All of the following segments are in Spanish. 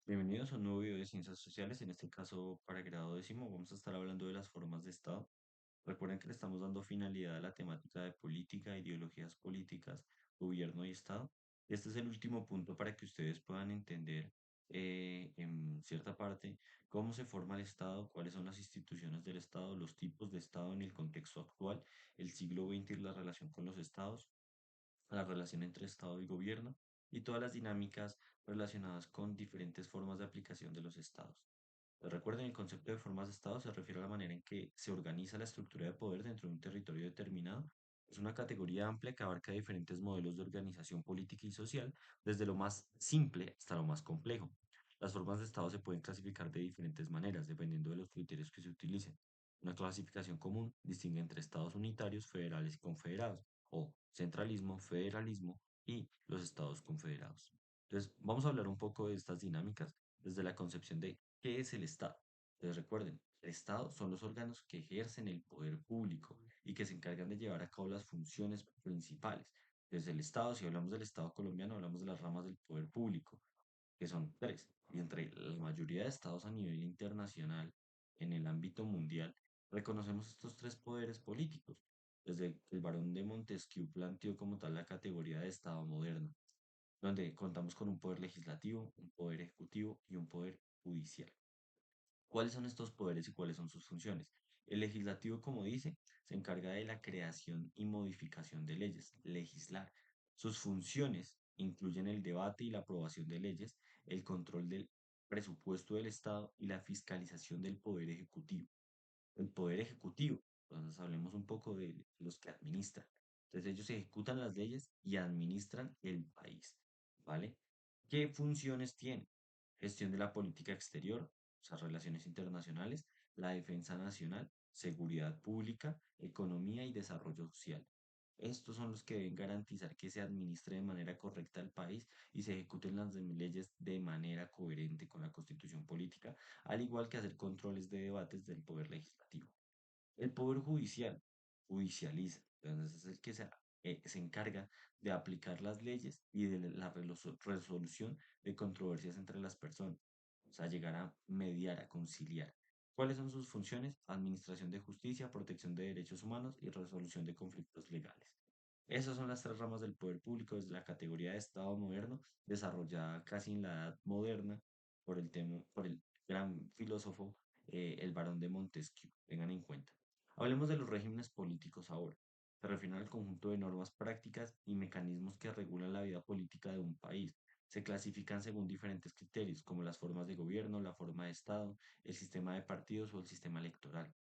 Bienvenidos a un nuevo video de ciencias sociales, en este caso para grado décimo vamos a estar hablando de las formas de Estado. Recuerden que le estamos dando finalidad a la temática de política, ideologías políticas, gobierno y Estado. Este es el último punto para que ustedes puedan entender en cierta parte cómo se forma el Estado, cuáles son las instituciones del Estado, los tipos de Estado en el contexto actual, el siglo XX y la relación con los Estados, la relación entre Estado y gobierno y todas las dinámicas relacionadas con diferentes formas de aplicación de los estados. Recuerden, el concepto de formas de Estado se refiere a la manera en que se organiza la estructura de poder dentro de un territorio determinado. Es una categoría amplia que abarca diferentes modelos de organización política y social, desde lo más simple hasta lo más complejo. Las formas de Estado se pueden clasificar de diferentes maneras, dependiendo de los criterios que se utilicen. Una clasificación común distingue entre estados unitarios, federales y confederados, o centralismo, federalismo y los estados confederados. Entonces, vamos a hablar un poco de estas dinámicas desde la concepción de ¿qué es el Estado? Entonces recuerden, el Estado son los órganos que ejercen el poder público y que se encargan de llevar a cabo las funciones principales. Desde el Estado, si hablamos del Estado colombiano, hablamos de las ramas del poder público, que son tres. Y entre la mayoría de estados a nivel internacional, en el ámbito mundial, reconocemos estos tres poderes políticos, desde que el barón de Montesquieu planteó como tal la categoría de Estado moderno, donde contamos con un poder legislativo, un poder ejecutivo y un poder judicial. ¿Cuáles son estos poderes y cuáles son sus funciones? El legislativo, como dice, se encarga de la creación y modificación de leyes, legislar. Sus funciones incluyen el debate y la aprobación de leyes, el control del presupuesto del Estado y la fiscalización del poder ejecutivo. El poder ejecutivo, entonces hablemos un poco de los que administran. Entonces ellos ejecutan las leyes y administran el país, ¿vale? ¿Qué funciones tienen? Gestión de la política exterior, o sea, relaciones internacionales, la defensa nacional, seguridad pública, economía y desarrollo social. Estos son los que deben garantizar que se administre de manera correcta el país y se ejecuten las leyes de manera coherente con la constitución política, al igual que hacer controles de debates del poder legislativo. El poder judicial judicializa, entonces es el que se encarga de aplicar las leyes y de la resolución de controversias entre las personas, o sea, llegar a mediar, a conciliar. ¿Cuáles son sus funciones? Administración de justicia, protección de derechos humanos y resolución de conflictos legales. Esas son las tres ramas del poder público desde la categoría de Estado moderno, desarrollada casi en la Edad Moderna por el gran filósofo, el barón de Montesquieu. Tengan en cuenta. Hablemos de los regímenes políticos ahora. Se refieren al conjunto de normas prácticas y mecanismos que regulan la vida política de un país. Se clasifican según diferentes criterios, como las formas de gobierno, la forma de Estado, el sistema de partidos o el sistema electoral.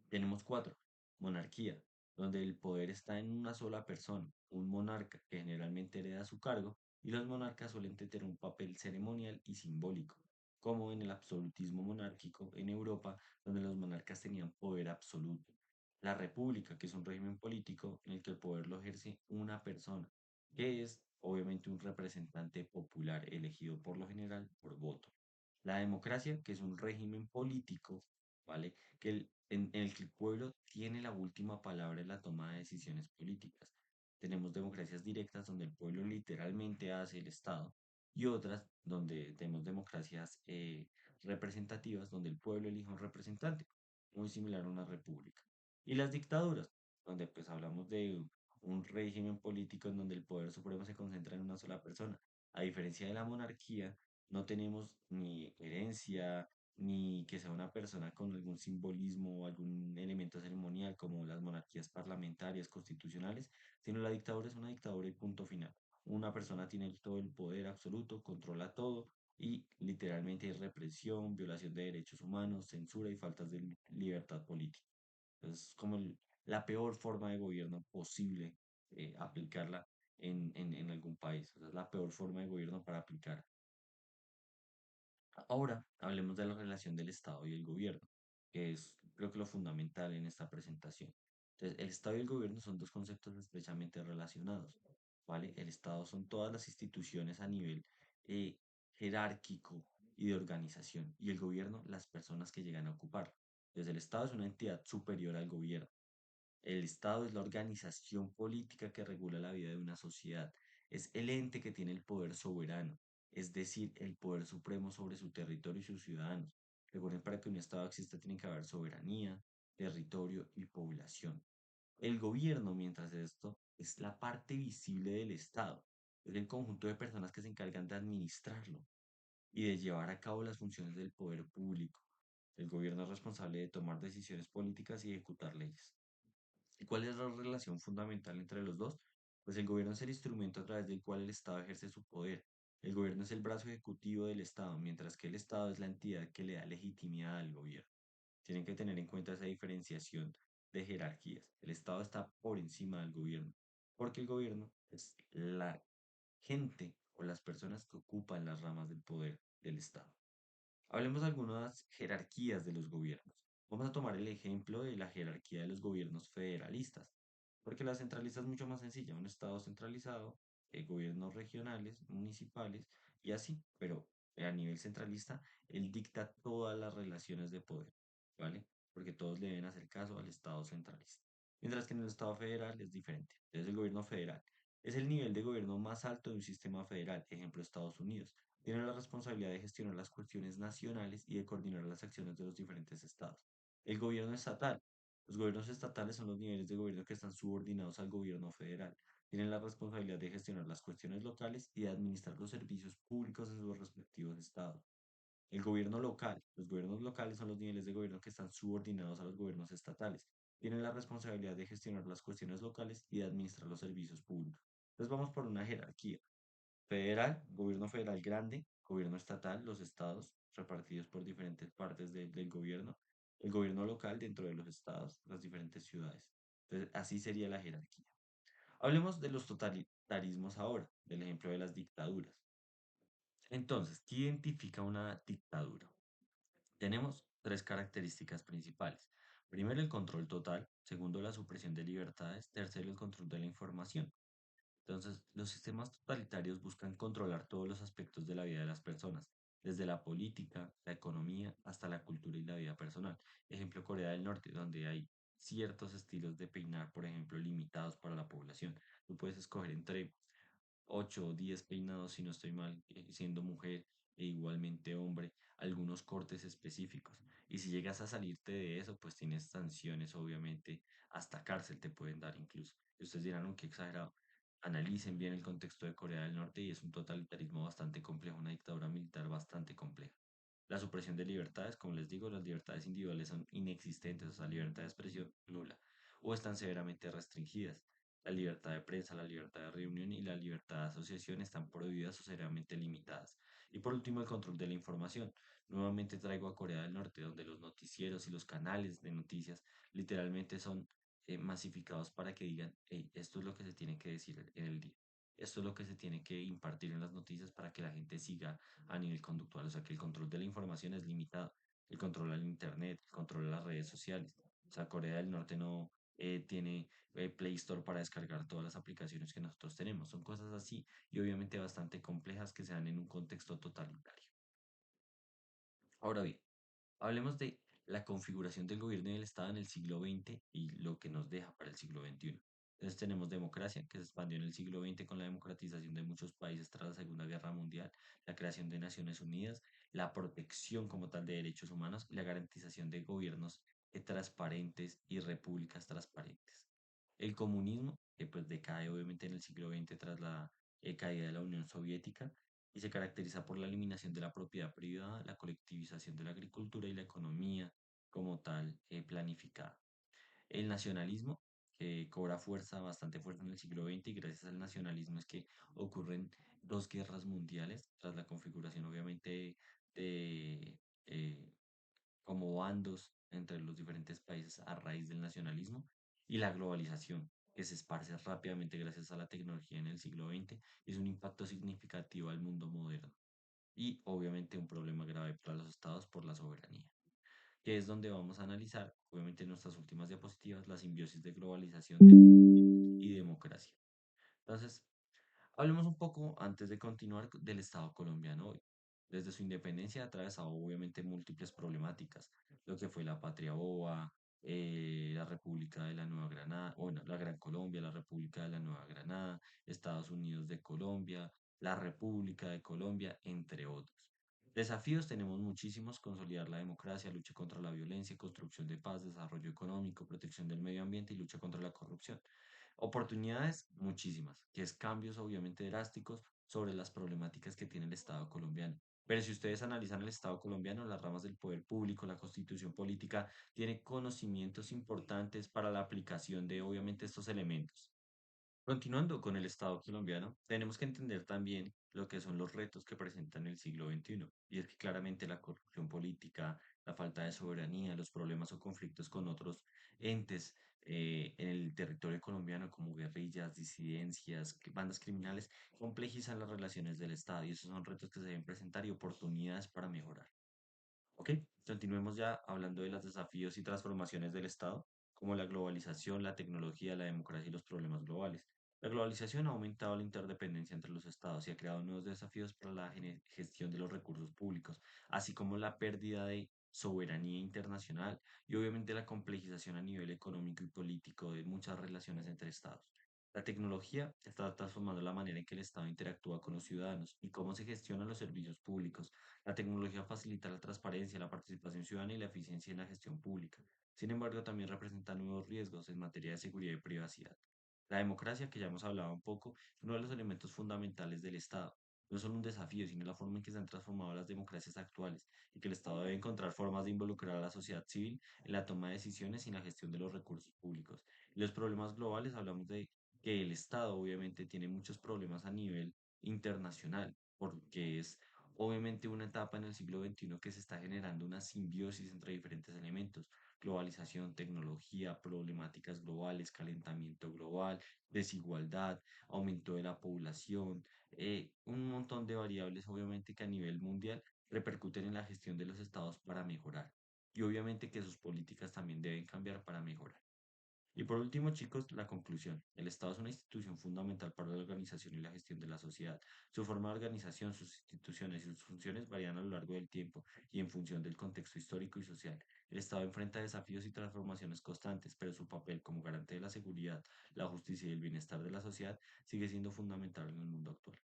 Tenemos cuatro. Monarquía, donde el poder está en una sola persona, un monarca que generalmente hereda su cargo, y los monarcas suelen tener un papel ceremonial y simbólico, como en el absolutismo monárquico en Europa, donde los monarcas tenían poder absoluto. La república, que es un régimen político en el que el poder lo ejerce una persona, que es obviamente un representante popular elegido por lo general por voto. La democracia, que es un régimen político, ¿vale? En el que el pueblo tiene la última palabra en la toma de decisiones políticas. Tenemos democracias directas donde el pueblo literalmente hace el Estado y otras donde tenemos democracias representativas donde el pueblo elige un representante, muy similar a una república. Y las dictaduras, donde pues hablamos de un régimen político en donde el poder supremo se concentra en una sola persona. A diferencia de la monarquía, no tenemos ni herencia, ni que sea una persona con algún simbolismo o algún elemento ceremonial como las monarquías parlamentarias constitucionales, sino la dictadura es una dictadura y punto final. Una persona tiene todo el poder absoluto, controla todo y literalmente hay represión, violación de derechos humanos, censura y faltas de libertad política. Es como la peor forma de gobierno posible aplicarla en algún país. O sea, es la peor forma de gobierno para aplicar. Ahora hablemos de la relación del Estado y el gobierno, que es creo que lo fundamental en esta presentación. Entonces, el Estado y el gobierno son dos conceptos estrechamente relacionados, ¿vale? El Estado son todas las instituciones a nivel eh, jerárquico y de organización, y el gobierno las personas que llegan a ocupar. Entonces, el Estado es una entidad superior al gobierno. El Estado es la organización política que regula la vida de una sociedad. Es el ente que tiene el poder soberano. es decir, el poder supremo sobre su territorio y sus ciudadanos. Recuerden, para que un Estado exista tiene que haber soberanía, territorio y población. El gobierno, mientras esto, es la parte visible del Estado, es el conjunto de personas que se encargan de administrarlo y de llevar a cabo las funciones del poder público. El gobierno es responsable de tomar decisiones políticas y ejecutar leyes. ¿Y cuál es la relación fundamental entre los dos? Pues el gobierno es el instrumento a través del cual el Estado ejerce su poder. El gobierno es el brazo ejecutivo del Estado, mientras que el Estado es la entidad que le da legitimidad al gobierno. Tienen que tener en cuenta esa diferenciación de jerarquías. El Estado está por encima del gobierno, porque el gobierno es la gente o las personas que ocupan las ramas del poder del Estado. Hablemos de algunas jerarquías de los gobiernos. Vamos a tomar el ejemplo de la jerarquía de los gobiernos federalistas, porque la centralista es mucho más sencilla, un estado centralizado, gobiernos regionales, municipales y así, pero a nivel centralista, él dicta todas las relaciones de poder, ¿vale? Porque todos le deben hacer caso al estado centralista. Mientras que en el estado federal es diferente. Entonces el gobierno federal es el nivel de gobierno más alto de un sistema federal, ejemplo Estados Unidos. Tiene la responsabilidad de gestionar las cuestiones nacionales y de coordinar las acciones de los diferentes estados. El gobierno estatal. Los gobiernos estatales son los niveles de gobierno que están subordinados al gobierno federal. Tienen la responsabilidad de gestionar las cuestiones locales y de administrar los servicios públicos en sus respectivos estados. El gobierno local. Los gobiernos locales son los niveles de gobierno que están subordinados a los gobiernos estatales. Tienen la responsabilidad de gestionar las cuestiones locales y de administrar los servicios públicos. Entonces vamos por una jerarquía. Federal, gobierno federal grande, gobierno estatal, los estados repartidos por diferentes partes del gobierno, el gobierno local dentro de los estados, las diferentes ciudades. Entonces, así sería la jerarquía. Hablemos de los totalitarismos ahora, del ejemplo de las dictaduras. Entonces, ¿qué identifica una dictadura? Tenemos tres características principales. Primero, el control total. Segundo, la supresión de libertades. Tercero, el control de la información. Entonces, los sistemas totalitarios buscan controlar todos los aspectos de la vida de las personas, desde la política, la economía, hasta la cultura y la vida personal. Ejemplo, Corea del Norte, donde hay ciertos estilos de peinar, por ejemplo, limitados para la población. Tú puedes escoger entre 8 o 10 peinados, si no estoy mal, siendo mujer e igualmente hombre, algunos cortes específicos. Y si llegas a salirte de eso, pues tienes sanciones, obviamente, hasta cárcel te pueden dar incluso. Y ustedes dirán, "Oh, qué exagerado". Analicen bien el contexto de Corea del Norte y es un totalitarismo bastante complejo, una dictadura militar bastante compleja. La supresión de libertades, como les digo, las libertades individuales son inexistentes, o sea, libertad de expresión nula, o están severamente restringidas. La libertad de prensa, la libertad de reunión y la libertad de asociación están prohibidas o seriamente limitadas. Y por último, el control de la información. Nuevamente traigo a Corea del Norte, donde los noticieros y los canales de noticias literalmente son masificados para que digan, "Hey, esto es lo que se tiene que decir en el día. Esto es lo que se tiene que impartir en las noticias para que la gente siga a nivel conductual". O sea, que el control de la información es limitado. El control al Internet, el control de las redes sociales. O sea, Corea del Norte no tiene Play Store para descargar todas las aplicaciones que nosotros tenemos. Son cosas así y obviamente bastante complejas que se dan en un contexto totalitario. Ahora bien, hablemos de la configuración del gobierno y del Estado en el siglo XX y lo que nos deja para el siglo XXI. Entonces tenemos democracia, que se expandió en el siglo XX con la democratización de muchos países tras la Segunda Guerra Mundial, la creación de Naciones Unidas, la protección como tal de derechos humanos y la garantización de gobiernos transparentes y repúblicas transparentes. El comunismo, que pues decae obviamente en el siglo XX tras la caída de la Unión Soviética, y se caracteriza por la eliminación de la propiedad privada, la colectivización de la agricultura y la economía como tal planificada. El nacionalismo, que cobra fuerza, bastante fuerza en el siglo XX y gracias al nacionalismo es que ocurren dos guerras mundiales tras la configuración obviamente de como bandos entre los diferentes países a raíz del nacionalismo y la globalización, que se esparce rápidamente gracias a la tecnología en el siglo XX, es un impacto significativo al mundo moderno y obviamente un problema grave para los estados por la soberanía, que es donde vamos a analizar, obviamente en nuestras últimas diapositivas, la simbiosis de globalización y democracia. Entonces, hablemos un poco antes de continuar del Estado colombiano hoy. Desde su independencia ha atravesado obviamente múltiples problemáticas, lo que fue la Patria Boba, la República de la Nueva Granada, bueno, la Gran Colombia, la República de la Nueva Granada, Estados Unidos de Colombia, la República de Colombia, entre otros. Desafíos tenemos muchísimos: consolidar la democracia, lucha contra la violencia, construcción de paz, desarrollo económico, protección del medio ambiente y lucha contra la corrupción. Oportunidades muchísimas, que es cambios obviamente drásticos sobre las problemáticas que tiene el Estado colombiano. Pero si ustedes analizan el Estado colombiano, las ramas del poder público, la constitución política, tiene conocimientos importantes para la aplicación de obviamente estos elementos. Continuando con el Estado colombiano, tenemos que entender también lo que son los retos que presentan el siglo XXI. Y es que claramente la corrupción política, la falta de soberanía, los problemas o conflictos con otros entes en el territorio colombiano, como guerrillas, disidencias, bandas criminales, complejizan las relaciones del Estado. Y esos son retos que se deben presentar y oportunidades para mejorar. Ok, continuemos ya hablando de los desafíos y transformaciones del Estado, como la globalización, la tecnología, la democracia y los problemas globales. La globalización ha aumentado la interdependencia entre los estados y ha creado nuevos desafíos para la gestión de los recursos públicos, así como la pérdida de soberanía internacional y obviamente la complejización a nivel económico y político de muchas relaciones entre estados. La tecnología está transformando la manera en que el Estado interactúa con los ciudadanos y cómo se gestionan los servicios públicos. La tecnología facilita la transparencia, la participación ciudadana y la eficiencia en la gestión pública. Sin embargo, también representa nuevos riesgos en materia de seguridad y privacidad. La democracia, que ya hemos hablado un poco, es uno de los elementos fundamentales del Estado. No es solo un desafío, sino la forma en que se han transformado las democracias actuales y que el Estado debe encontrar formas de involucrar a la sociedad civil en la toma de decisiones y en la gestión de los recursos públicos. Y los problemas globales, hablamos de que el Estado obviamente tiene muchos problemas a nivel internacional, porque es obviamente una etapa en el siglo XXI que se está generando una simbiosis entre diferentes elementos: globalización, tecnología, problemáticas globales, calentamiento global, desigualdad, aumento de la población, un montón de variables obviamente que a nivel mundial repercuten en la gestión de los estados para mejorar. Y obviamente que sus políticas también deben cambiar para mejorar. Y por último, chicos, la conclusión. El Estado es una institución fundamental para la organización y la gestión de la sociedad. Su forma de organización, sus instituciones y sus funciones varían a lo largo del tiempo y en función del contexto histórico y social. El Estado enfrenta desafíos y transformaciones constantes, pero su papel como garante de la seguridad, la justicia y el bienestar de la sociedad sigue siendo fundamental en el mundo actual.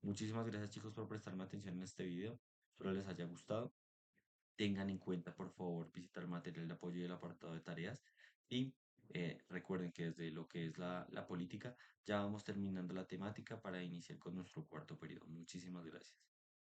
Muchísimas gracias, chicos, por prestarme atención en este video. Espero les haya gustado. Tengan en cuenta, por favor, visitar el material de apoyo y el apartado de tareas. Y recuerden que desde lo que es la política, ya vamos terminando la temática para iniciar con nuestro cuarto periodo. Muchísimas gracias.